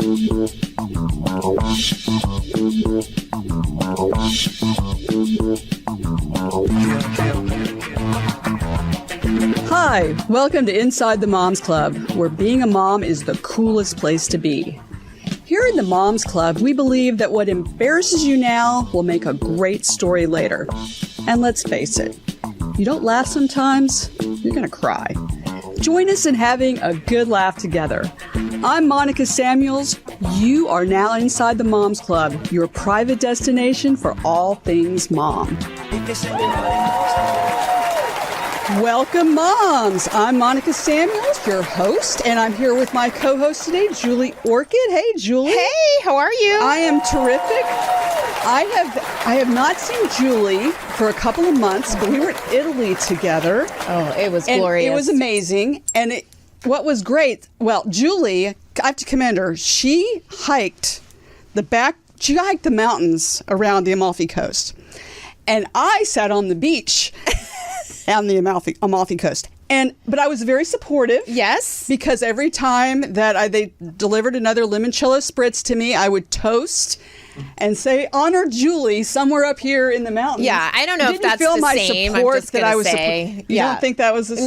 Hi, welcome to Inside the Moms Club, where being a mom is the coolest place to be. Here in the Moms Club, we believe that what embarrasses you now will make a great story later. And let's face it, you don't laugh sometimes, you're gonna cry. Join us in having a good laugh together. I'm Monica Samuels. You are now inside the Moms Club, your private destination for all things mom. Welcome, moms. I'm Monica Samuels, your host, and I'm here with my co-host today, Julie Orchid. Hey, Julie. Hey, how are you? I am terrific. I have not seen Julie for a couple of months, but we were in Italy together. Oh, it was glorious. It was amazing. And what was great, well, Julie, I have to commend her. She hiked the mountains around the Amalfi Coast. And I sat on the beach on the Amalfi Coast. But I was very supportive. Yes. Because every time that they delivered another limoncello spritz to me, I would toast and say, honor Julie somewhere up here in the mountains. Yeah, I don't know if that's the same. I'm just going to say. You don't think that was the same?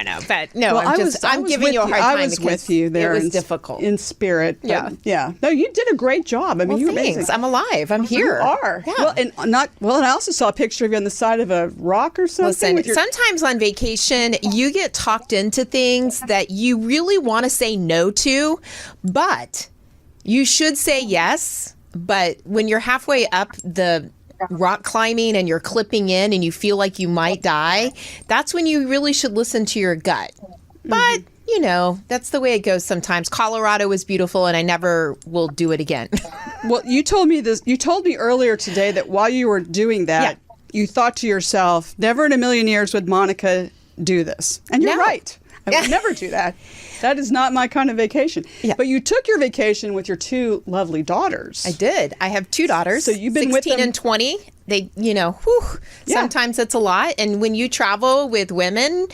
No. But no, well, I'm giving you a hard time. I was with you there. It was difficult. In spirit. Yeah. No, you did a great job. I mean, you were amazing. I'm alive. I'm here. You are. Yeah. And I also saw a picture of you on the side of a rock or something. Listen, sometimes on vacation, you get talked into things that you really want to say no to, but you should say yes. But when you're halfway up the rock climbing and you're clipping in and you feel like you might die, that's when you really should listen to your gut. But, that's the way it goes sometimes. Colorado was beautiful and I never will do it again. Well, you told me this. You told me earlier today that while you were doing that, you thought to yourself, never in a million years would Monica do this. And you're right. I would never do that. That is not my kind of vacation. Yeah. But you took your vacation with your two lovely daughters. I did. I have two daughters. So you've been with them 16 and 20. They, sometimes it's a lot. And when you travel with women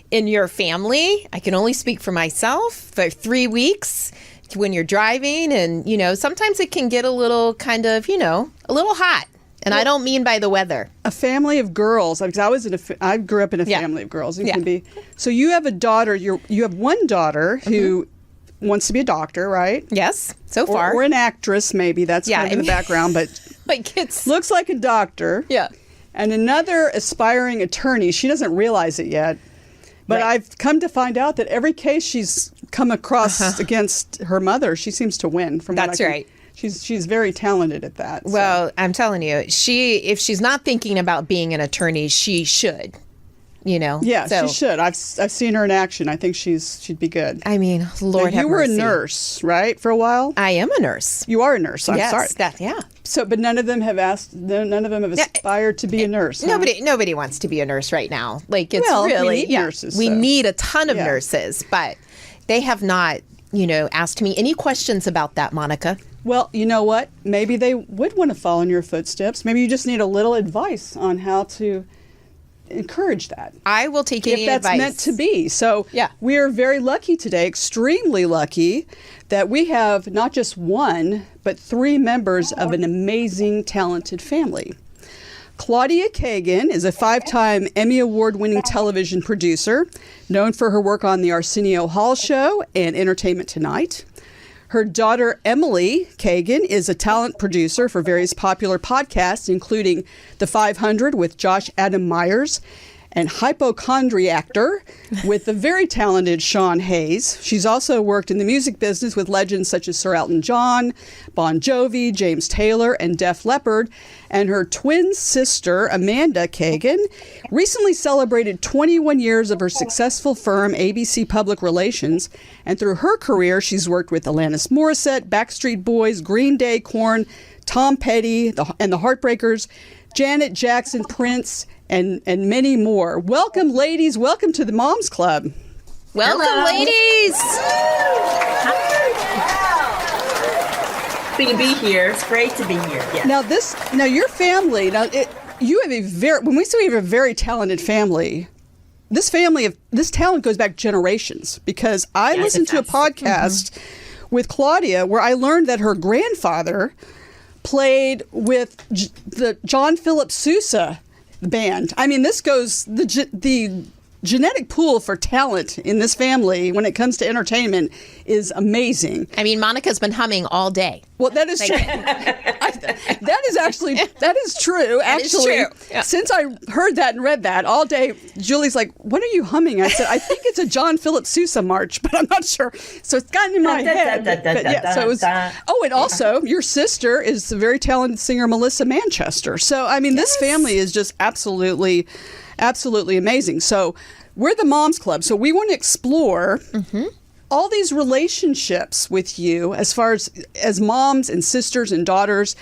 in your family, I can only speak for myself, for 3 weeks when you're driving and, sometimes it can get a little kind of, a little hot. And I don't mean by the weather. A family of girls. Because I grew up in a family of girls. Can be. So you have a daughter. You have one daughter who wants to be a doctor, right? Yes, so far. Or an actress, maybe. That's kind of in the background, but looks like a doctor. Yeah. And another aspiring attorney. She doesn't realize it yet. But I've come to find out that every case she's come across against her mother, she seems to win. That's right. She's very talented at that. Well, I'm telling you, if she's not thinking about being an attorney, she should. Yeah, she should. I've seen her in action. I think she'd be good. I mean, Lord have mercy. You were a nurse, right, for a while? I am a nurse. You are a nurse. I'm sorry. Yeah. So, but none of them have aspired to be a nurse. Huh? Nobody wants to be a nurse right now. Like we need nurses. We need a ton of nurses, but they have not, asked me any questions about that, Monica. Well, you know what? Maybe they would want to follow in your footsteps. Maybe you just need a little advice on how to encourage that. I will take any advice. If that's meant to be. So we are very lucky today, extremely lucky, that we have not just one, but 3 members of an amazing, talented family. Claudia Cagan is a 5-time Emmy Award-winning television producer, known for her work on the Arsenio Hall Show and Entertainment Tonight. Her daughter, Emily Cagan, is a talent producer for various popular podcasts, including The 500 with Josh Adam Meyers and HypochondriActor with the very talented Sean Hayes. She's also worked in the music business with legends such as Sir Elton John, Bon Jovi, James Taylor, and Def Leppard. And her twin sister, Amanda Cagan, recently celebrated 21 years of her successful firm, ABC Public Relations. And through her career, she's worked with Alanis Morissette, Backstreet Boys, Green Day, Korn, Tom Petty, and the Heartbreakers, Janet Jackson, Prince, and many more. Welcome, ladies. Welcome to the Moms Club. Welcome, ladies. Happy to be here. It's great to be here. Yes. Now your family. You have when we say we have a very talented family. This talent goes back generations, because I listened to a podcast with Claudia, where I learned that her grandfather played with the John Philip Sousa band. I mean, this goes the genetic pool for talent in this family when it comes to entertainment is amazing. I mean, Monica's been humming all day. Well, that is true. That is true. Actually, Yeah. Since I heard that and read that all day, Julie's like, "What are you humming?" I said, "I think it's a John Philip Sousa march, but I'm not sure." So it's gotten in my head. So it was. Oh, and also your sister is the very talented singer Melissa Manchester. So I mean, this family is just absolutely amazing. So we're the Moms Club. So we want to explore all these relationships with you as far as moms and sisters and daughters.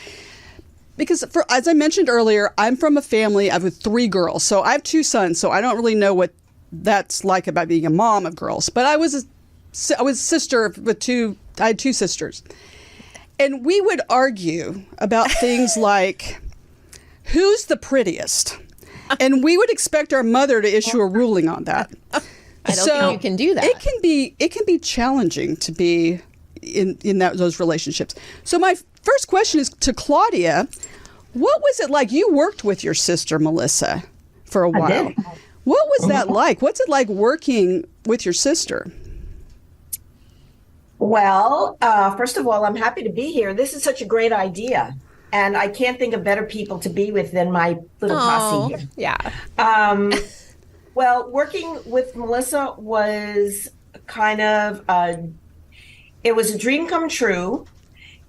Because as I mentioned earlier, I'm from a family of 3 girls. So I have 2 sons. So I don't really know what that's like about being a mom of girls. But I was a sister with 2. I had 2 sisters. And we would argue about things like who's the prettiest. And we would expect our mother to issue a ruling on that. I don't think you can do that. It can be challenging to be in those relationships. So my first question is to Claudia. What was it like? You worked with your sister Melissa for a while. I did. What was that like? What's it like working with your sister? Well, first of all, I'm happy to be here. This is such a great idea. And I can't think of better people to be with than my little posse here. Yeah. Well, working with Melissa was kind of, it was a dream come true.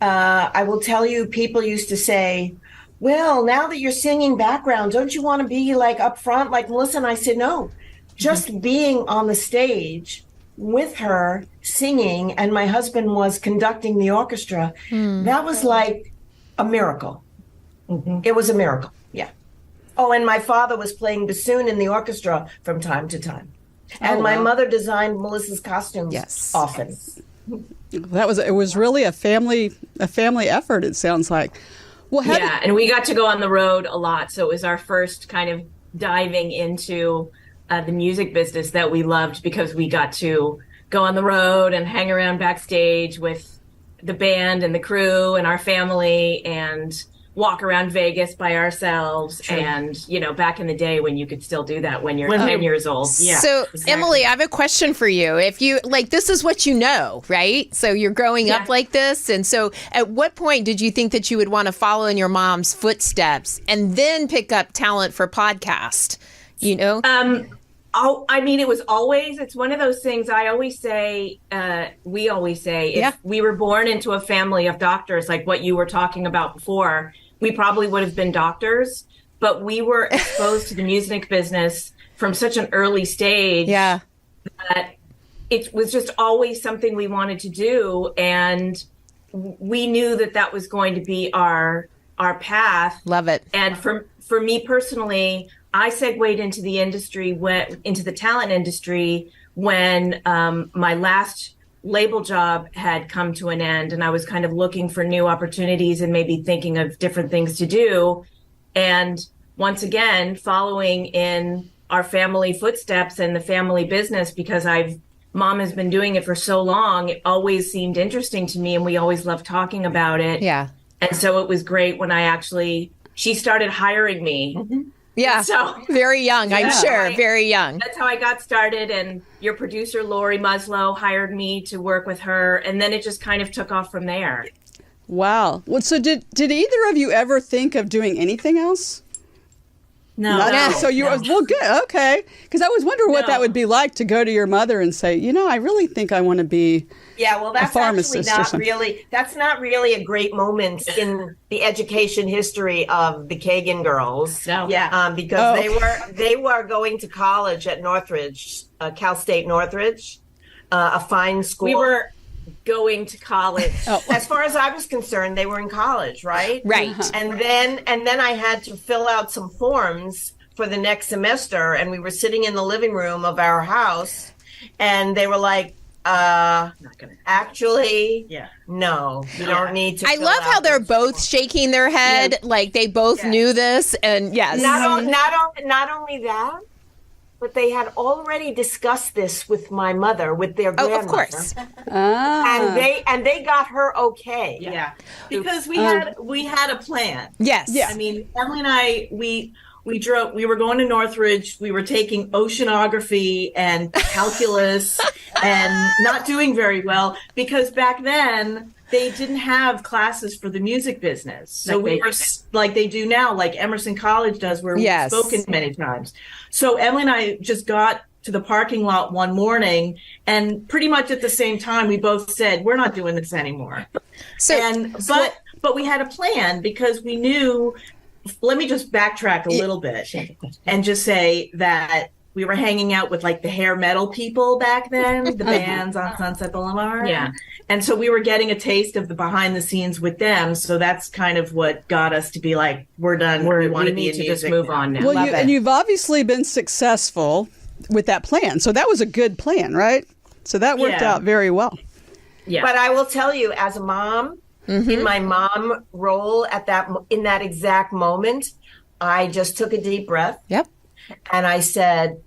I will tell you, people used to say, well, now that you're singing background, don't you want to be like up front like Melissa? And I said, no, just being on the stage with her singing, and my husband was conducting the orchestra, that was like a miracle. It was a miracle. Yeah. Oh, and my father was playing bassoon in the orchestra from time to time. And my mother designed Melissa's costumes often. It was really a family effort, it sounds like. Well, and we got to go on the road a lot. So it was our first kind of diving into the music business that we loved, because we got to go on the road and hang around backstage with the band and the crew and our family, and walk around Vegas by ourselves. Sure. And, back in the day when you could still do that when you're 10 years old. Yeah. So, exactly. Emily, I have a question for you. If you, this is what you know, right? So you're growing up like this. And so at what point did you think that you would want to follow in your mom's footsteps and then pick up talent for podcast? It was always, it's one of those things I always say, we always say, if we were born into a family of doctors, like what you were talking about before, we probably would have been doctors, but we were exposed to the music business from such an early stage that it was just always something we wanted to do. And we knew that was going to be our path. Love it. And for me personally, I segued into the industry, into the talent industry when my last label job had come to an end, and I was kind of looking for new opportunities and maybe thinking of different things to do. And once again, following in our family footsteps and the family business, because Mom has been doing it for so long, it always seemed interesting to me, and we always loved talking about it. Yeah. And so it was great when she started hiring me. Mm-hmm. Yeah, so very young, I'm sure, very young. That's how I got started, and your producer, Lori Muslow, hired me to work with her, and then it just kind of took off from there. Wow. Well, so did either of you ever think of doing anything else? No. So you well, good, okay. Because I was wondering what that would be like to go to your mother and say, I really think I want to be that's a pharmacist that's not really a great moment in the education history of the Cagan girls. No. Because they were going to college at Northridge, Cal State Northridge, a fine school. We were going to college. As far as I was concerned, they were in college, right? Right. And then I had to fill out some forms for the next semester, and we were sitting in the living room of our house, and they were like, actually, no, you don't need to. I love how they're both shaking their head like they both knew this, and yes. Not only that, But they had already discussed this with my mother, with their grandmother. Of course. And they got her okay. Yeah. Because we had a plan. Yes. Yeah. I mean, Emily and I, we were going to Northridge. We were taking oceanography and calculus and not doing very well because back then they didn't have classes for the music business. So we were like they do now, like Emerson College does, where we've spoken many times. So Emily and I just got to the parking lot one morning, and pretty much at the same time, we both said, we're not doing this anymore. But we had a plan because we knew. Let me just backtrack a little bit and just say that we were hanging out with like the hair metal people back then, the bands on Sunset Boulevard. Yeah. And so we were getting a taste of the behind the scenes with them. So that's kind of what got us to be like, we're done. We want to be in music. Just move on now. Well, and you've obviously been successful with that plan. So that was a good plan, right? So that worked out very well. Yeah. But I will tell you, as a mom, in my mom role in that exact moment, I just took a deep breath. Yep. And I said,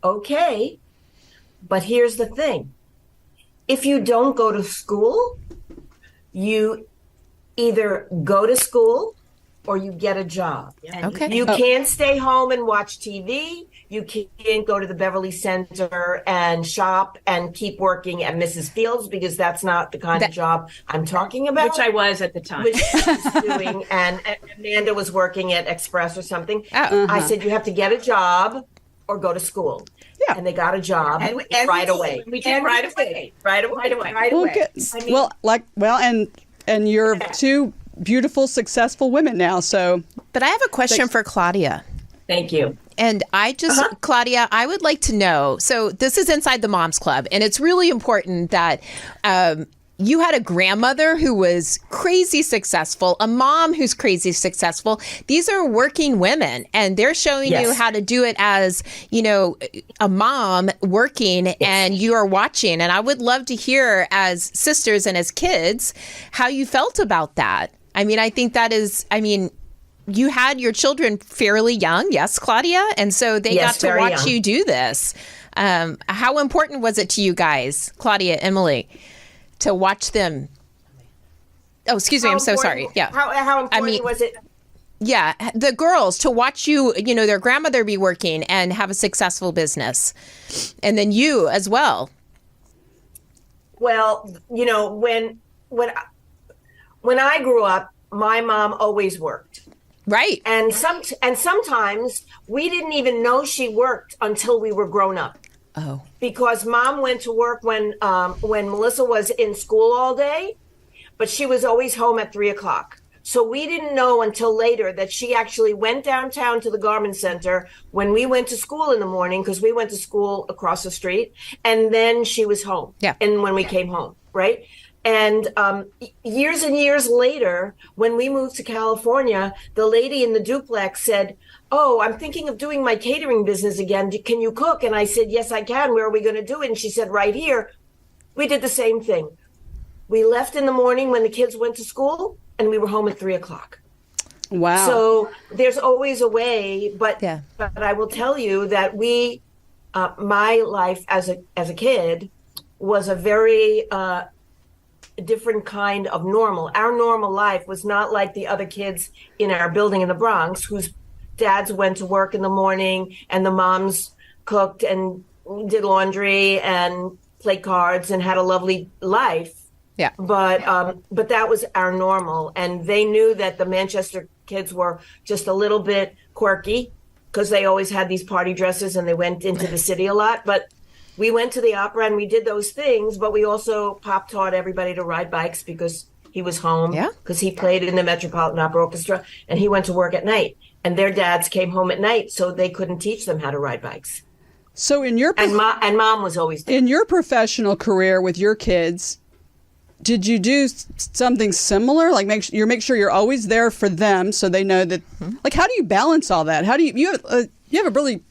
okay, but here's the thing. If you don't go to school, you either go to school or you get a job. Okay. You can't stay home and watch TV. You can't go to the Beverly Center and shop and keep working at Mrs. Fields because that's not the kind of job I'm talking about. Which I was at the time. Which I was doing, and Amanda was working at Express or something. I said, you have to get a job or go to school. Yeah. And they got a job right away. We did right away. And you're two beautiful, successful women now. So, but I have a question for Claudia. Thank you. And I just, Claudia, I would like to know, so this is Inside the Moms Club, and it's really important that you had a grandmother who was crazy successful, a mom who's crazy successful. These are working women, and they're showing you how to do it as, you know, a mom working, and you are watching. And I would love to hear, as sisters and as kids, how you felt about that. I mean, I think that is, you had your children fairly young, yes, Claudia? And so they got to watch you do this. How important was it to you guys, Claudia, Emily, to watch them? Oh, excuse me, I'm so sorry. Yeah. How important was it? Yeah, the girls to watch you, their grandmother be working and have a successful business. And then you as well. Well, when I grew up, my mom always worked. Right. And sometimes we didn't even know she worked until we were grown up. Oh. Because mom went to work when Melissa was in school all day, but she was always home at 3:00. So we didn't know until later that she actually went downtown to the garment center when we went to school in the morning, because we went to school across the street, and then she was home. Yeah. And when we came home, right? And years and years later, when we moved to California, the lady in the duplex said, "Oh, I'm thinking of doing my catering business again. Can you cook?" And I said, "Yes, I can. Where are we going to do it?" And she said, "Right here." We did the same thing. We left in the morning when the kids went to school, and we were home at 3:00. Wow. So there's always a way, but Yeah. but I will tell you that my life as a kid was a very different kind of normal. Our normal life was not like the other kids in our building in the Bronx, whose dads went to work in the morning and the moms cooked and did laundry and played cards and had a lovely life. Yeah. But that was our normal. And they knew that the Manchester kids were just a little bit quirky because they always had these party dresses and they went into the city a lot. But we went to the opera and we did those things, but we also Pop taught everybody to ride bikes because he was home. Yeah. Because he played in the Metropolitan Opera Orchestra and he went to work at night. And their dads came home at night, so they couldn't teach them how to ride bikes. So in your and mom was always there. In your professional career with your kids, did you do something similar? Like make sure you're always there for them, so they know that. Like, how do you balance all that? How do you have a really,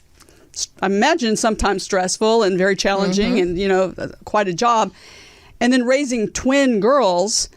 I imagine, sometimes stressful and very challenging, and quite a job, and then raising twin girls.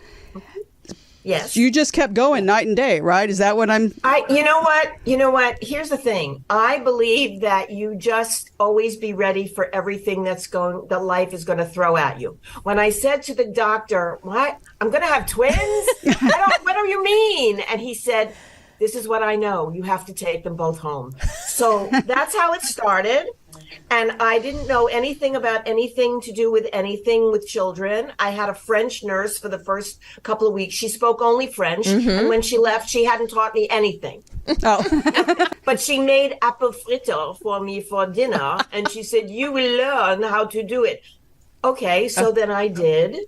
Yes. You just kept going night and day, right? Is that what I'm... You know what? Here's the thing. I believe that you just always be ready for everything that life is going to throw at you. When I said to the doctor, what? I'm going to have twins? What do you mean? And he said, this is what I know. You have to take them both home. So that's how it started. And I didn't know anything about anything to do with anything with children. I had a French nurse for the first couple of weeks. She spoke only French. And when she left, she hadn't taught me anything. Oh. But she made apple fritter for me for dinner. And she said, you will learn how to do it. Okay, so then I did.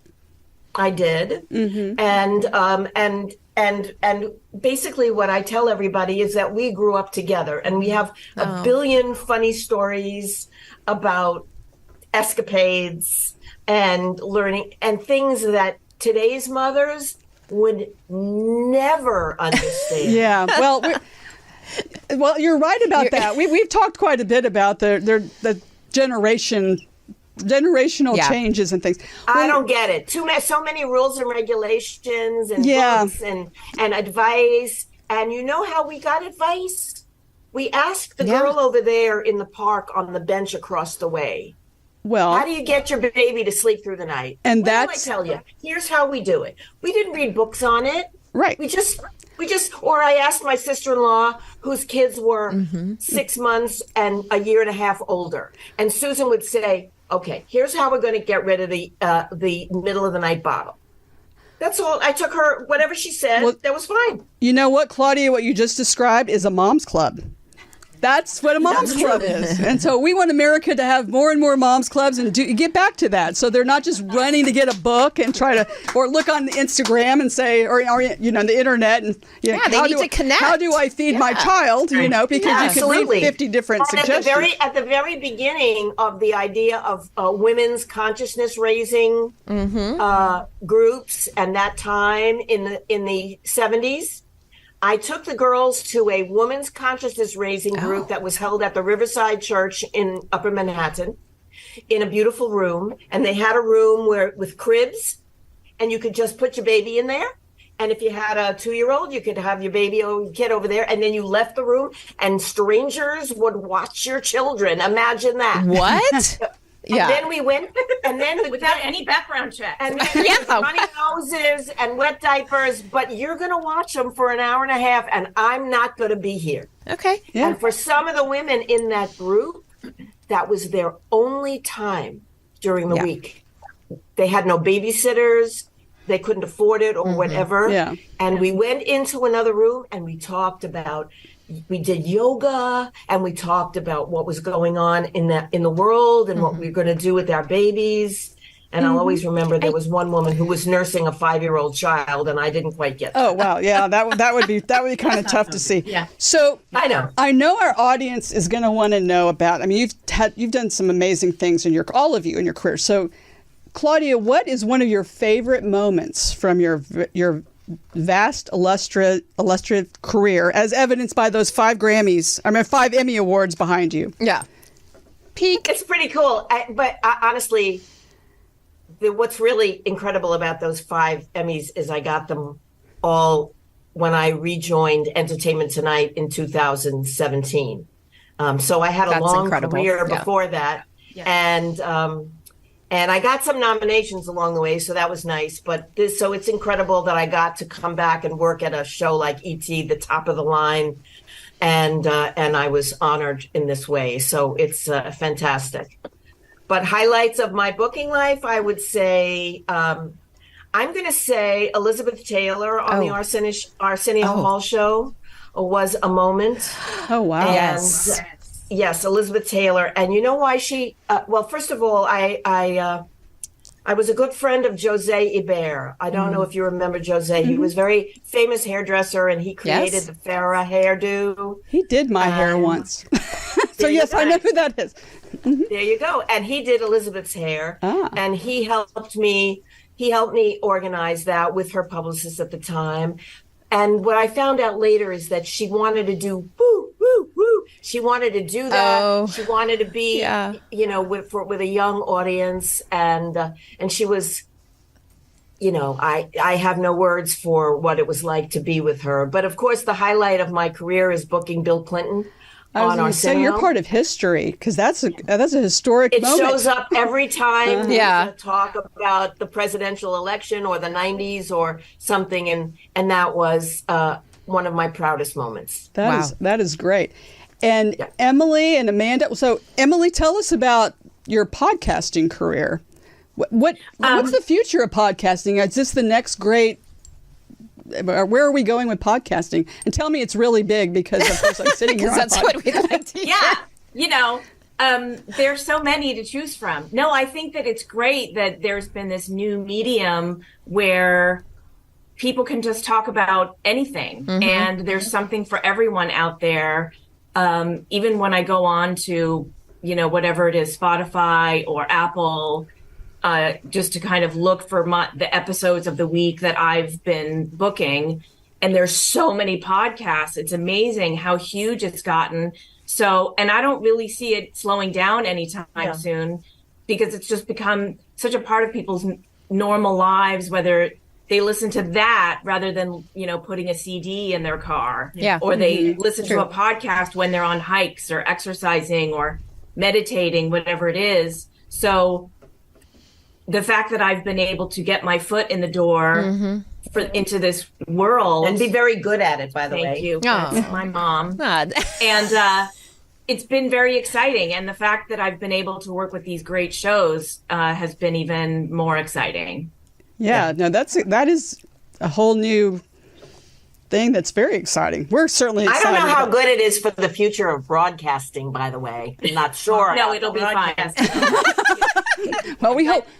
And basically what I tell everybody is that we grew up together, and we have a billion funny stories about escapades and learning and things that today's mothers would never understand. Yeah. Well, you're right about that. We've talked quite a bit about the generational changes and things. I don't get it. So many rules and regulations and books and advice. And you know how we got advice? We asked the girl over there in the park on the bench across the way. Well, how do you get your baby to sleep through the night? And what do I tell you? Here's how we do it. We didn't read books on it. Right. Or I asked my sister-in-law whose kids were 6 months and a year and a half older. And Susan would say, okay, here's how we're going to get rid of the middle of the night bottle. That's all. I took her, whatever she said, that was fine. You know what, Claudia, what you just described is a mom's club. That's what a mom's club is. And so we want America to have more and more mom's clubs and get back to that. So they're not just running to get a book and or look on Instagram and say, or the internet. And they need to connect. How do I feed my child? Because you can read 50 different suggestions. At the very beginning of the idea of women's consciousness raising groups, and that time in the 70s, I took the girls to a women's consciousness raising group that was held at the Riverside Church in Upper Manhattan in a beautiful room. And they had a room with cribs, and you could just put your baby in there. And if you had a 2-year-old, you could have your baby or kid over there. And then you left the room and strangers would watch your children. Imagine that. What? And then we went, and then without any background check, and then runny noses and wet diapers. But you're going to watch them for an hour and a half, and I'm not going to be here. Okay. Yeah. And for some of the women in that group, that was their only time during the week. They had no babysitters. They couldn't afford it or whatever. Yeah. And we went into another room and we talked about. We did yoga, and we talked about what was going on in the world and what we were going to do with our babies. And I'll always remember there was one woman who was nursing a 5-year-old child, and I didn't quite get that. Oh wow, yeah, that would be kind of tough to see. Yeah. So I know our audience is going to want to know about. I mean, you've done some amazing things all of you in your career. So, Claudia, what is one of your favorite moments from your vast, illustrious career, as evidenced by those 5 Emmy Awards behind you? Yeah. Peak. It's pretty cool. But honestly, what's really incredible about those 5 Emmys is I got them all when I rejoined Entertainment Tonight in 2017. So I had a long career before that. Yeah. And I got some nominations along the way, so that was nice. But so it's incredible that I got to come back and work at a show like E.T., the top of the line, and I was honored in this way. So it's fantastic. But highlights of my booking life, I would say, I'm going to say Elizabeth Taylor on the Arsenio Hall show was a moment. Oh wow! And, yes, Elizabeth Taylor. And you know why she, well, first of all, I was a good friend of Jose Ibert. I don't know if you remember Jose. He was a very famous hairdresser, and he created the Farrah hairdo. He did my hair once. So yes, I know who that is. There you go. And he did Elizabeth's hair. And he helped me organize that with her publicist at the time. And what I found out later is that she wanted to do woo, woo, woo. She wanted to do that. Oh, she wanted to be, with a young audience, and she was I have no words for what it was like to be with her. But of course, the highlight of my career is booking Bill Clinton on ARSENIO. So you're part of history, because that's a historic moment. It shows up every time Yeah. we talk about the presidential election or the 90s or something. And that was one of my proudest moments. That is great. And Emily and Amanda. So Emily, tell us about your podcasting career. What's the future of podcasting? Is this the next great? Where are we going with podcasting? And tell me it's really big, because of course I'm sitting here. Because that's what we like to hear. Yeah. There's so many to choose from. No, I think that it's great that there's been this new medium where people can just talk about anything, and there's something for everyone out there. Even when I go on to, whatever it is, Spotify or Apple, just to kind of look for the episodes of the week that I've been booking. And there's so many podcasts. It's amazing how huge it's gotten. So, and I don't really see it slowing down anytime soon, because it's just become such a part of people's normal lives, whether they listen to that rather than, putting a CD in their car, or they listen to a podcast when they're on hikes or exercising or meditating, whatever it is. So the fact that I've been able to get my foot in the door into this world, And be very good at it, by the way. Thank you. Oh. That's my mom. And it's been very exciting. And the fact that I've been able to work with these great shows has been even more exciting. Yeah, no, that is a whole new thing that's very exciting. We're certainly excited. I don't know how good it is for the future of broadcasting, by the way. I'm not sure. No, it'll be fine. Well,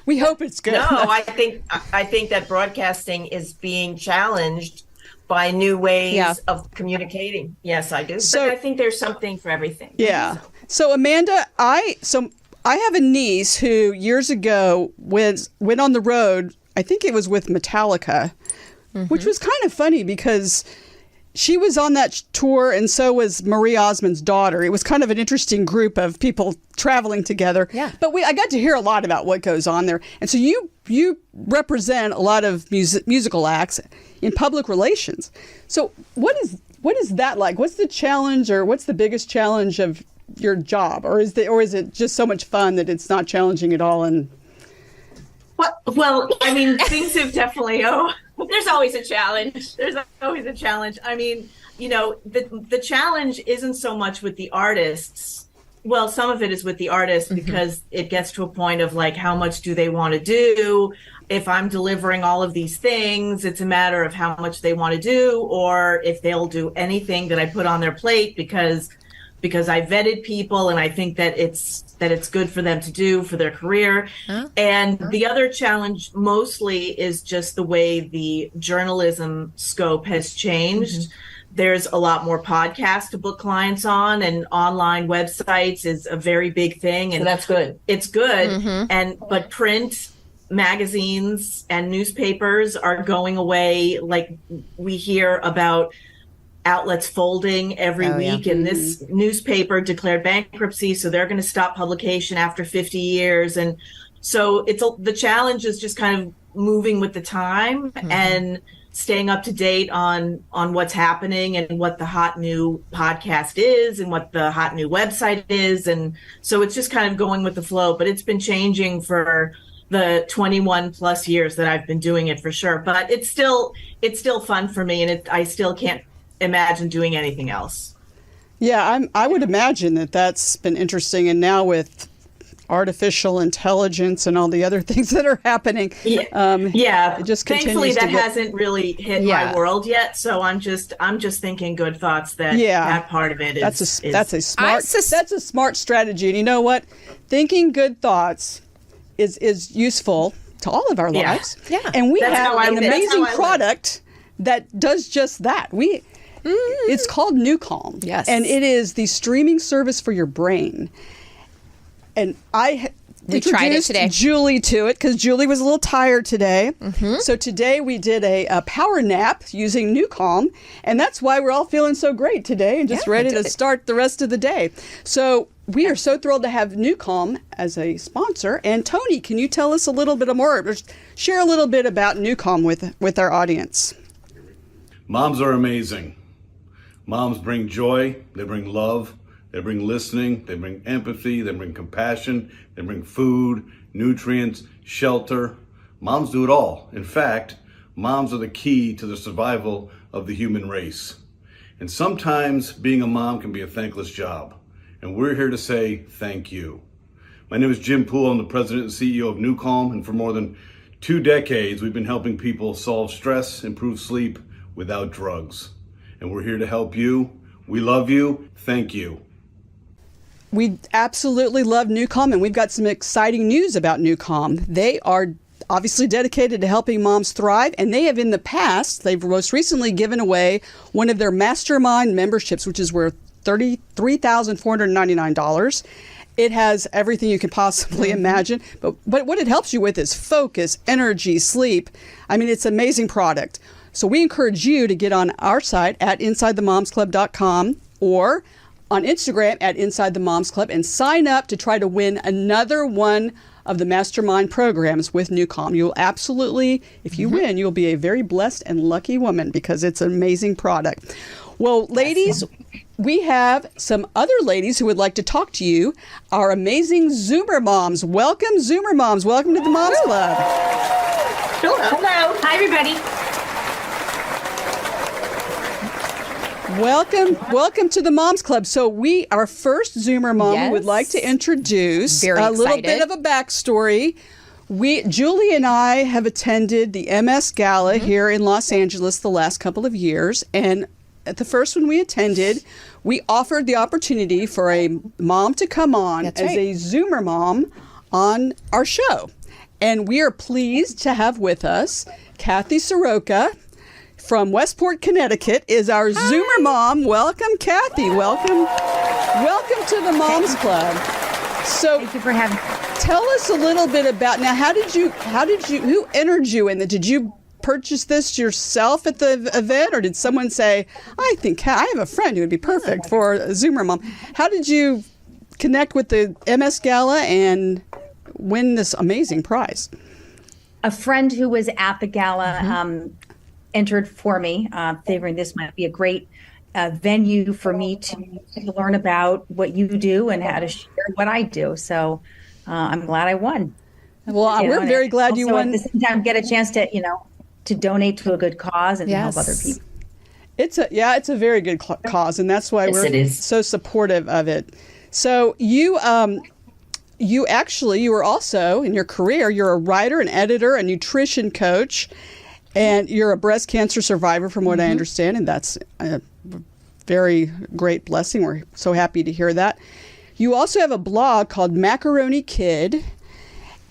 we hope it's good. No, I think that broadcasting is being challenged by new ways of communicating. Yes, I do. So I think there's something for everything. Yeah. So Amanda, I have a niece who years ago went on the road. I think it was with Metallica, which was kind of funny because she was on that tour, and so was Marie Osmond's daughter. It was kind of an interesting group of people traveling together. Yeah. But I got to hear a lot about what goes on there. And so you represent a lot of musical acts in public relations. So what is that like? What's the challenge, or what's the biggest challenge of your job? Or is it just so much fun that it's not challenging at all? And well, I mean, things have definitely. There's always a challenge. There's always a challenge. I mean, the challenge isn't so much with the artists. Well, some of it is with the artists, because it gets to a point of like, how much do they want to do? If I'm delivering all of these things, it's a matter of how much they want to do, or if they'll do anything that I put on their plate because I vetted people and I think that it's good for them to do for their career. And the other challenge mostly is just the way the journalism scope has changed. There's a lot more podcasts to book clients on, and online websites is a very big thing. And So that's good. It's good. But print magazines and newspapers are going away. Like, we hear about outlets folding every week, and this newspaper declared bankruptcy, so they're going to stop publication after 50 years. And so the challenge is just kind of moving with the time and staying up to date on what's happening and what the hot new podcast is and what the hot new website is. And so it's just kind of going with the flow, but it's been changing for the 21 plus years that I've been doing it, for sure. But it's still fun for me, and I still can't imagine doing anything else. Yeah, I would imagine that's been interesting. And now with artificial intelligence and all the other things that are happening, it just thankfully continues that to get... hasn't really hit my world yet. So I'm just thinking good thoughts that that part of it is. That's a smart strategy. And you know what? Thinking good thoughts is useful to all of our lives. Yeah. And we have an amazing product that does just that. It's called New Calm. Yes. And it is the streaming service for your brain. And I introduced Julie to it because Julie was a little tired today. So today we did a power nap using New Calm, and that's why we're all feeling so great today and just ready to start the rest of the day. So we are so thrilled to have Newcom as a sponsor. And Tony, can you tell us a little bit more, share a little bit about Newcom with our audience? Moms are amazing. Moms bring joy, they bring love, they bring listening, they bring empathy, they bring compassion, they bring food, nutrients, shelter. Moms do it all. In fact, moms are the key to the survival of the human race. And sometimes being a mom can be a thankless job. And we're here to say thank you. My name is Jim Poole. I'm the president and CEO of Newcom. And for more than 2 decades, we've been helping people solve stress, improve sleep without drugs. And we're here to help you. We love you. Thank you. We absolutely love Newcom, and we've got some exciting news about Newcom. They are obviously dedicated to helping moms thrive, and they have in the past, they've most recently given away one of their mastermind memberships, which is worth $33,499. It has everything you can possibly imagine, but what it helps you with is focus, energy, sleep. I mean, it's an amazing product. So we encourage you to get on our site at InsideTheMomsClub.com or on Instagram at Inside the Moms Club and sign up to try to win another one of the mastermind programs with Newcom. You'll absolutely, if you win, you'll be a very blessed and lucky woman because it's an amazing product. Well, ladies, we have some other ladies who would like to talk to you, our amazing Zoomer moms. Welcome, Zoomer moms. Welcome to the Moms Club. Hello. Hi, everybody. Welcome to the Moms Club. So our first Zoomer mom we would like to introduce Very a little excited. bit of a backstory. Julie and I have attended the MS Gala here in Los Angeles the last couple of years, and at the first one we attended, we offered the opportunity for a mom to come on a Zoomer mom on our show. And we are pleased to have with us Kathy Soroka from Westport, Connecticut, is our Zoomer mom. Welcome, Kathy. Welcome to the Moms Club. So thank you for having me. Tell us a little bit about, now, who entered you in it? Did you purchase this yourself at the event, or did someone say, I think I have a friend who would be perfect for a Zoomer mom? How did you connect with the MS Gala and win this amazing prize? A friend who was at the gala entered for me, figuring this might be a great venue for me to learn about what you do and how to share what I do. So I'm glad I won. Well, we're very glad you won. At the same time, get a chance to, to donate to a good cause and help other people. It's a very good cause, and that's why we're so supportive of it. So you were also, in your career, you're a writer, an editor, a nutrition coach, and you're a breast cancer survivor, from what I understand, and that's a very great blessing. We're so happy to hear that. You also have a blog called Macaroni Kid,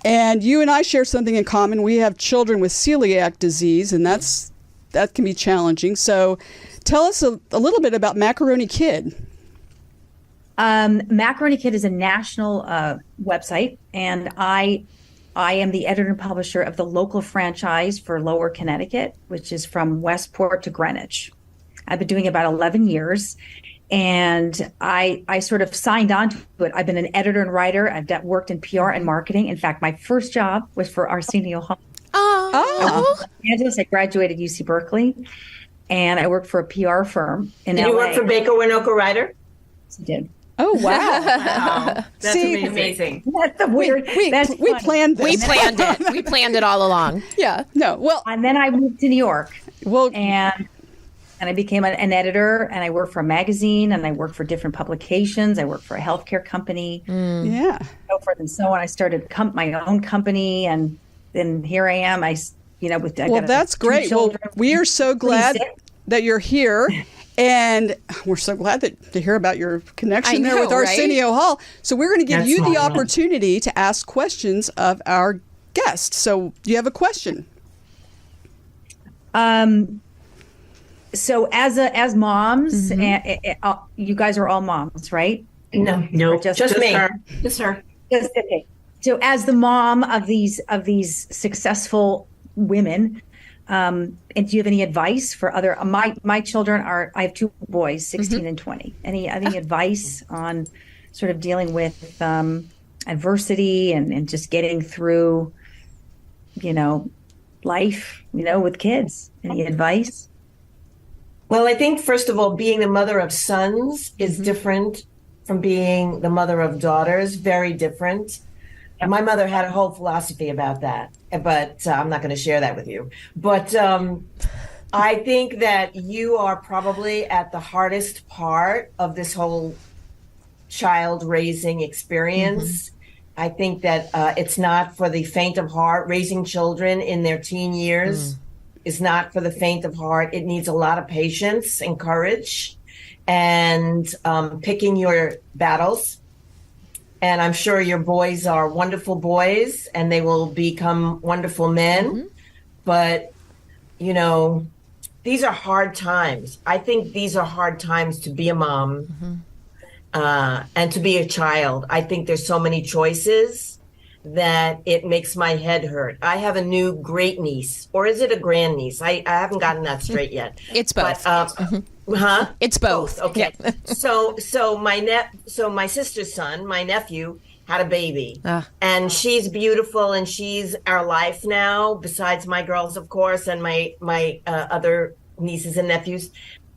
and you and I share something in common. We have children with celiac disease, and that can be challenging. So tell us a little bit about Macaroni Kid. Macaroni Kid is a national website, and I am the editor and publisher of the local franchise for Lower Connecticut, which is from Westport to Greenwich. I've been doing it about 11 years, and I sort of signed on to it. I've been an editor and writer. I've worked in PR and marketing. In fact, my first job was for Arsenio Hall. Oh. I graduated UC Berkeley, and I worked for a PR firm in LA. Did you work for Baker Winokur Ryder? I did. Oh, wow. Wow. That's amazing. That's the weird. We planned this. We planned it. We planned it all along. Yeah. No. Well. And then I moved to New York. Well. And I became an editor, and I worked for a magazine, and I worked for different publications. I worked for a healthcare company. Yeah. So forth and so on. I started my own company, and then here I am. That's great. Well, we are so glad that you're here. And we're so glad to hear about your connection there with Arsenio Hall. So we're going to give you the opportunity to ask questions of our guest. So do you have a question? So as moms, you guys are all moms, right? No, just me. Just her. Okay. So as the mom of these successful women, and do you have any advice for other? My children I have 2 boys, 16 and 20. Any advice on sort of dealing with adversity and just getting through, life, with kids? Any advice? Well, I think, first of all, being the mother of sons is different from being the mother of daughters, very different. Yep. My mother had a whole philosophy about that, but I'm not going to share that with you. But I think that you are probably at the hardest part of this whole child raising experience. I think that it's not for the faint of heart. Raising children in their teen years is not for the faint of heart. It needs a lot of patience and courage and picking your battles. And I'm sure your boys are wonderful boys and they will become wonderful men. But, these are hard times. I think these are hard times to be a mom and to be a child. I think there's so many choices that it makes my head hurt. I have a new great niece, or is it a grand niece? I haven't gotten that straight yet. It's both. But, It's both. Okay. Yeah. So my sister's son, my nephew, had a baby, and she's beautiful, and she's our life now. Besides my girls, of course, and my other nieces and nephews.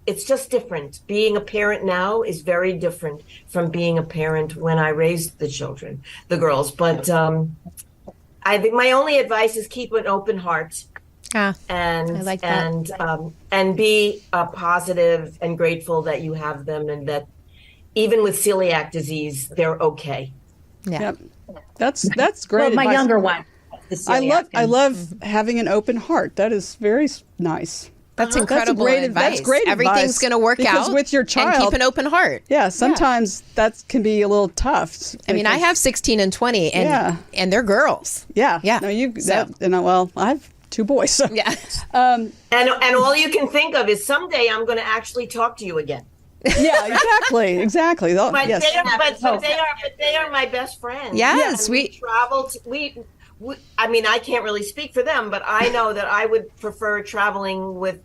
It's just different. Being a parent now is very different from being a parent when I raised the children, the girls. But I think my only advice is keep an open heart, and I like that. And be positive and grateful that you have them, and that even with celiac disease, they're okay. Yeah, that's great. Well, my advice. Younger one. I love having an open heart. That is very nice. That's incredible advice. That's great advice. Everything's going to work because out with your child. And keep an open heart. Yeah, sometimes that can be a little tough. I mean, I have 16 and 20, and they're girls. Yeah. No, I have 2 boys. So. Yeah. And all you can think of is someday I'm going to actually talk to you again. Yeah, exactly. But, yes. they are my best friends. Yes, we traveled. I mean, I can't really speak for them, but I know that I would prefer traveling with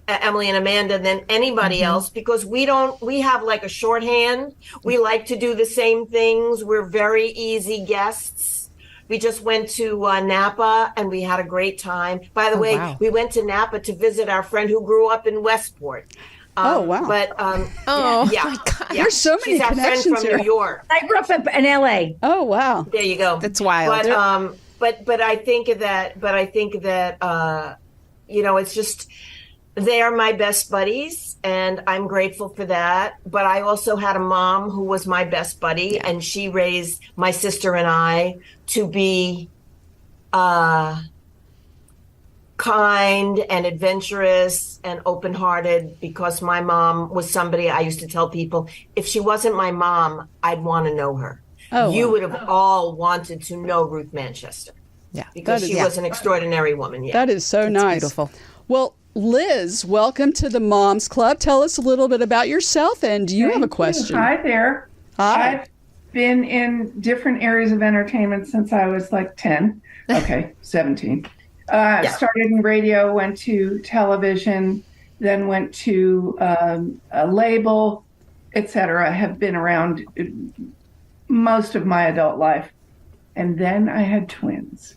Emily and Amanda than anybody else, because we have like a shorthand. We like to do the same things. We're very easy guests. We just went to Napa and we had a great time. By the way, we went to Napa to visit our friend who grew up in Westport. Oh, wow. But, my God. There's so many She's our friend connections from here. New York. I grew up in LA. Oh, wow. There you go. That's wild. But I think that it's just, they are my best buddies, and I'm grateful for that. But I also had a mom who was my best buddy, and she raised my sister and I to be kind and adventurous and open-hearted, because my mom was somebody I used to tell people, if she wasn't my mom, I'd want to know her. You would have all wanted to know Ruth Manchester. Yeah. Because she was an extraordinary woman. Yeah. That is so nice. Beautiful. Well, Liz, welcome to the Moms Club. Tell us a little bit about yourself, and do you have a question? Hi there. Hi. I've been in different areas of entertainment since I was like 10. Okay, 17. Started in radio, went to television, then went to a label, etc. Have been around most of my adult life. And then I had twins.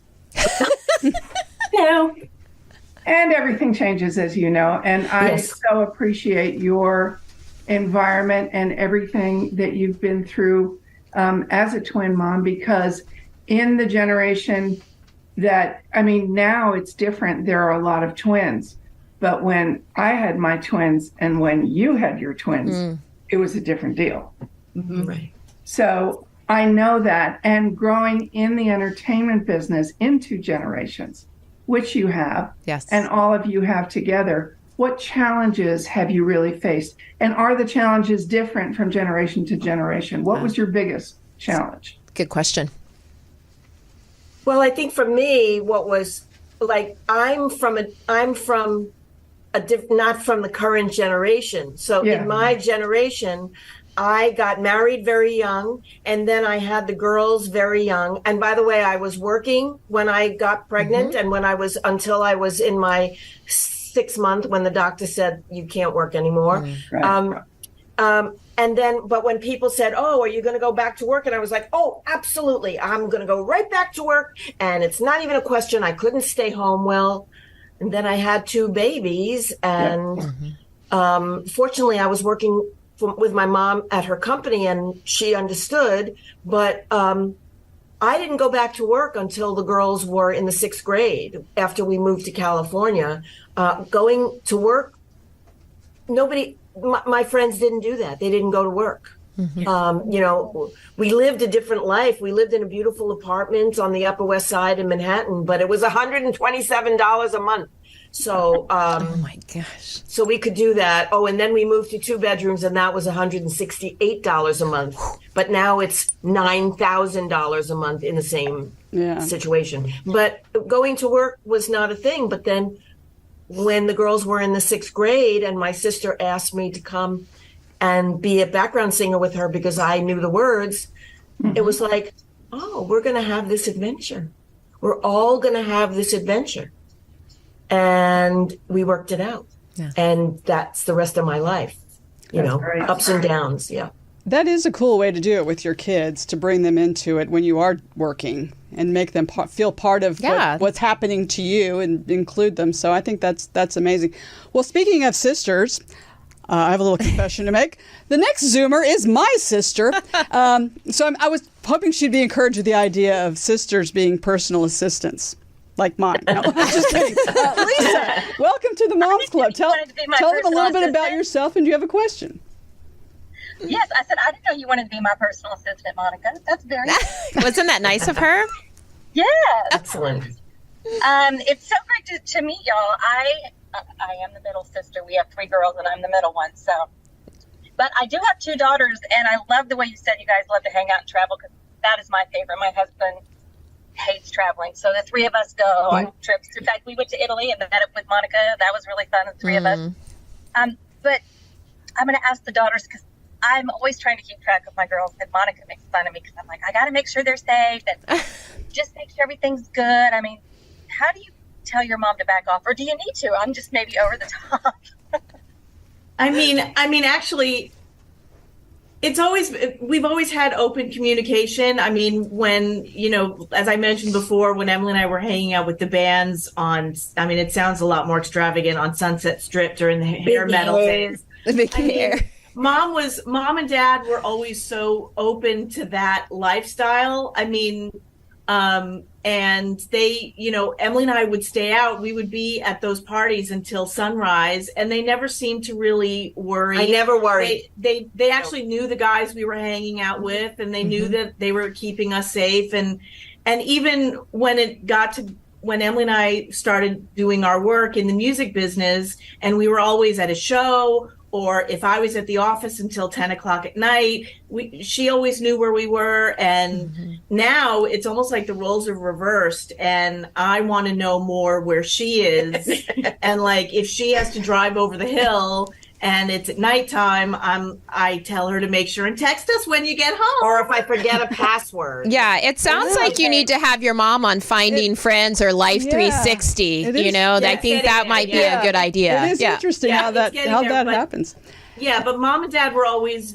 And everything changes, as you know. And I so appreciate your environment and everything that you've been through as a twin mom, because in the generation that, I mean, now it's different. There are a lot of twins. But when I had my twins and when you had your twins, it was a different deal. Right. So I know that. And growing in the entertainment business in 2 generations, which you have, and all of you have together, what challenges have you really faced? And are the challenges different from generation to generation? What was your biggest challenge? Good question. Well, I think for me, what was like, I'm from not from the current generation. So in my generation, I got married very young, and then I had the girls very young. And by the way, I was working when I got pregnant, and until I was in my 6th month when the doctor said you can't work anymore. And then, but when people said, "Oh, are you going to go back to work?" And I was like, "Oh, absolutely. I'm going to go right back to work. And it's not even a question. I couldn't stay home." Well, and then I had 2 babies. And fortunately, I was working with my mom at her company, and she understood. But I didn't go back to work until the girls were in the 6th grade after we moved to California. Going to work, my friends didn't do that. They didn't go to work. We lived a different life. We lived in a beautiful apartment on the Upper West Side in Manhattan, but it was $127 a month. So, oh my gosh. So we could do that. Oh, and then we moved to 2 bedrooms, and that was $168 a month. But now it's $9,000 a month in the same situation. But going to work was not a thing. But then when the girls were in the 6th grade and my sister asked me to come and be a background singer with her because I knew the words, it was like, oh, we're going to have this adventure. We're all going to have this adventure. And we worked it out. Yeah. And that's the rest of my life, ups and downs. Yeah. That is a cool way to do it with your kids, to bring them into it when you are working and make them feel part of what's happening to you and include them. So I think that's amazing. Well, speaking of sisters, I have a little confession to make. The next Zoomer is my sister. So I was hoping she'd be encouraged with the idea of sisters being personal assistants. Like mine. No, I'm just kidding. Lisa, welcome to the Moms Club. Tell them a little bit about yourself, and do you have a question? Yes, I said, I didn't know you wanted to be my personal assistant, Monica. That's very nice. Wasn't that nice of her? Yes. Excellent. It's so great to meet y'all. I am the middle sister. We have 3 girls, and I'm the middle one. So, but I do have 2 daughters, and I love the way you said you guys love to hang out and travel, because that is my favorite. My husband hates traveling, so the 3 of us go on trips. In fact, we went to Italy and met up with Monica. That was really fun, the 3 of us. But I'm going to ask the daughters, because I'm always trying to keep track of my girls, and Monica makes fun of me because I'm like, I got to make sure they're safe and just make sure everything's good. I mean, how do you tell your mom to back off, or do you need to? I'm just maybe over the top. I mean, actually, we've always had open communication. I mean, when, as I mentioned before, when Emily and I were hanging out with the bands it sounds a lot more extravagant, on Sunset Strip during the hair metal days. Mom and Dad were always so open to that lifestyle. I mean, and they, Emily and I would stay out. We would be at those parties until sunrise, and they never seemed to really worry. I never worried. They actually knew the guys we were hanging out with, and they knew that they were keeping us safe. And even when it got to when Emily and I started doing our work in the music business, and we were always at a show, or if I was at the office until 10 o'clock at night, she always knew where we were. And now it's almost like the roles are reversed, and I want to know more where she is. And like, if she has to drive over the hill and it's at nighttime, I tell her to make sure and text us when you get home. Or if I forget a password. Yeah, it sounds like you need to have your mom on Finding Friends or Life 360. I think that might be a good idea. It is interesting how that happens. Yeah, but Mom and Dad were always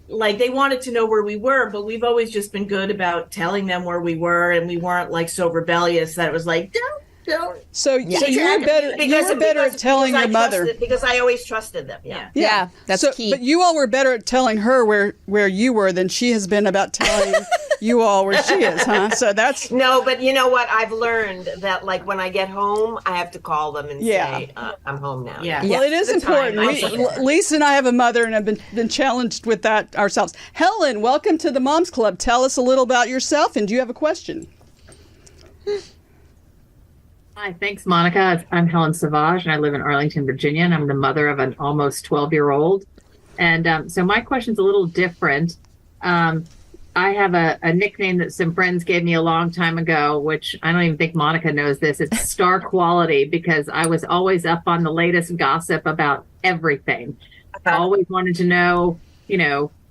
like, they wanted to know where we were, but we've always just been good about telling them where we were, and we weren't like so rebellious that it was like, don't. So you're better at telling your mother. Because I always trusted them. Yeah, that's key. But you all were better at telling her where you were than she has been about telling you all where she is, huh? So that's... No, but you know what? I've learned that, like, when I get home, I have to call them and say, I'm home now. Yeah. Well, it is important. Lisa and I have a mother and have been challenged with that ourselves. Helen, welcome to the Moms Club. Tell us a little about yourself, and do you have a question? Hi, thanks, Monica. I'm Helen Savage, and I live in Arlington, Virginia, and I'm the mother of an almost 12-year-old. And so my question's a little different. I have a nickname that some friends gave me a long time ago, which I don't even think Monica knows this. It's Star Quality, because I was always up on the latest gossip about everything. I always wanted to know,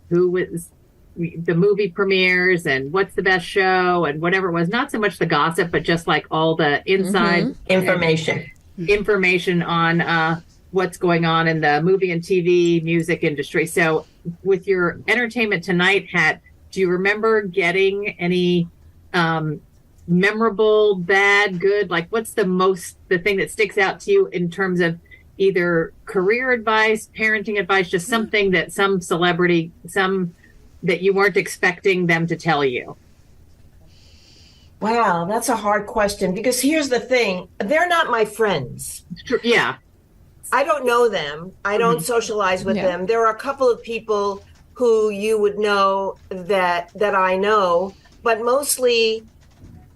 who was the movie premieres and what's the best show and whatever it was. Not so much the gossip, but just like all the inside information on what's going on in the movie and TV music industry. So with your Entertainment Tonight hat, do you remember getting any memorable, bad, good? Like, what's the thing that sticks out to you in terms of either career advice, parenting advice, just something that some celebrity, that you weren't expecting them to tell you? Wow, that's a hard question, because here's the thing. They're not my friends. Yeah. I don't know them. I don't socialize with them. There are a couple of people who you would know that I know, but mostly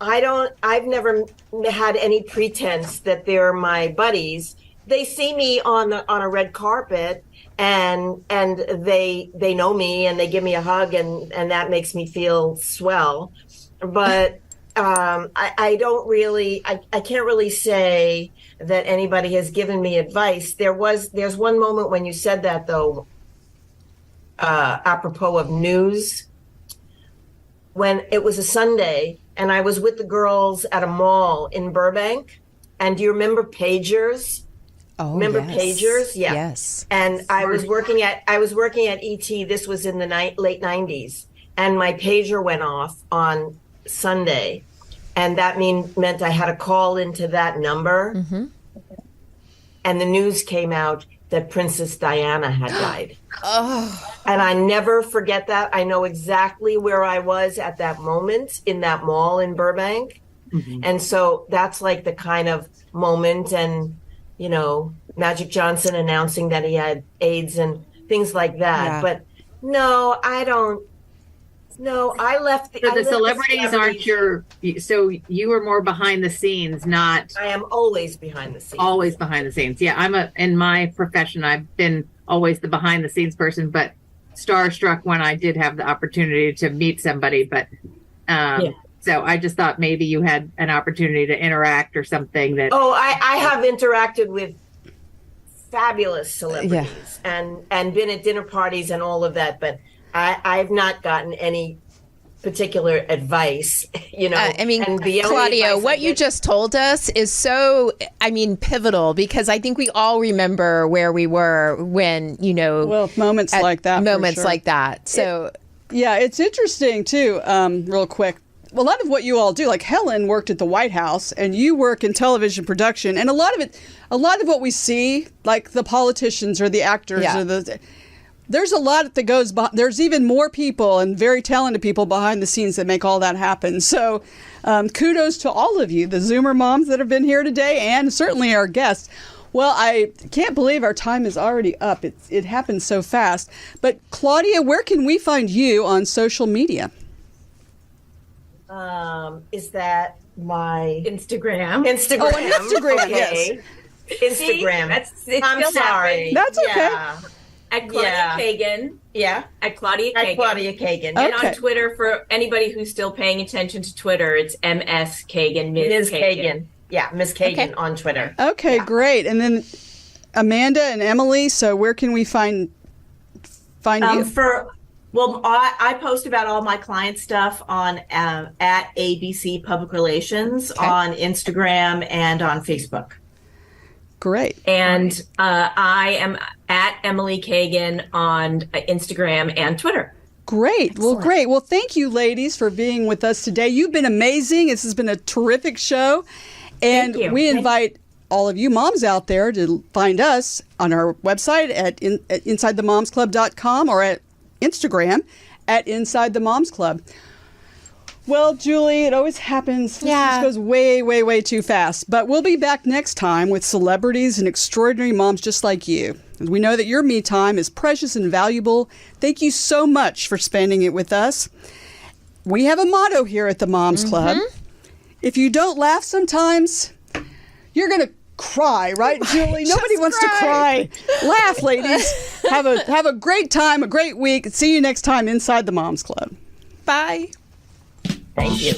I've never had any pretense that they're my buddies. They see me on a red carpet and they know me and they give me a hug and that makes me feel swell. But I can't really say that anybody has given me advice. There's one moment when you said that, though, apropos of news, when it was a Sunday and I was with the girls at a mall in Burbank. And do you remember pagers? Oh, remember yes. pagers? Yeah. Yes. And I was working at ET. This was in the late 90s, and my pager went off on Sunday, and that meant I had to call into that number. Mm-hmm. And the news came out that Princess Diana had died. Oh. And I never forget that. I know exactly where I was at that moment in that mall in Burbank. Mm-hmm. And so that's like the kind of moment, and Magic Johnson announcing that he had AIDS and things like that. Yeah. But no, I don't. No, I left the. So the celebrities aren't your. So you were more behind the scenes, not. I am always behind the scenes. Always behind the scenes. Yeah, in my profession, I've been always the behind the scenes person, but starstruck when I did have the opportunity to meet somebody. But so I just thought maybe you had an opportunity to interact or something that. Oh, I have interacted with fabulous celebrities and been at dinner parties and all of that, but I've not gotten any particular advice, and Claudia, what you just told us is so, pivotal, because I think we all remember where we were when, moments like that. Moments like that. So, it's interesting too, real quick. A lot of what you all do, like Helen worked at the White House and you work in television production, and a lot of what we see, like the politicians or the actors or there's a lot that goes behind. There's even more people and very talented people behind the scenes that make all that happen. So kudos to all of you, the Zoomer moms that have been here today, and certainly our guests. Well, I can't believe our time is already up. It happened so fast. But Claudia, where can we find you on social media? Is that my Instagram? Instagram. Oh, Instagram, okay. Yes. Instagram. I'm sorry. That's okay. Yeah. At Claudia Cagan. Yeah. At Claudia Cagan. At Claudia Cagan. And on Twitter, for anybody who's still paying attention to Twitter, it's MS Cagan, Ms. Cagan. Yeah, Ms. Cagan on Twitter. Okay, great. And then Amanda and Emily, so where can we find you? I post about all my client stuff on at ABC Public Relations on Instagram and on Facebook. Great. And I am at Emily Cagan on Instagram and Twitter. Great. Excellent. Well, great. Well, thank you, ladies, for being with us today. You've been amazing. This has been a terrific show. And we invite all of you moms out there to find us on our website at InsideTheMomsClub.com or at Instagram at Inside the Moms Club. Well, Julie, it always happens. This goes way, way, way too fast. But we'll be back next time with celebrities and extraordinary moms just like you. We know that your me time is precious and valuable. Thank you so much for spending it with us. We have a motto here at the Moms Club. If you don't laugh sometimes, you're going to cry, right, Julie? Nobody wants to cry. Laugh, ladies. Have a great time, a great week. See you next time inside the Moms Club. Bye. Thank you.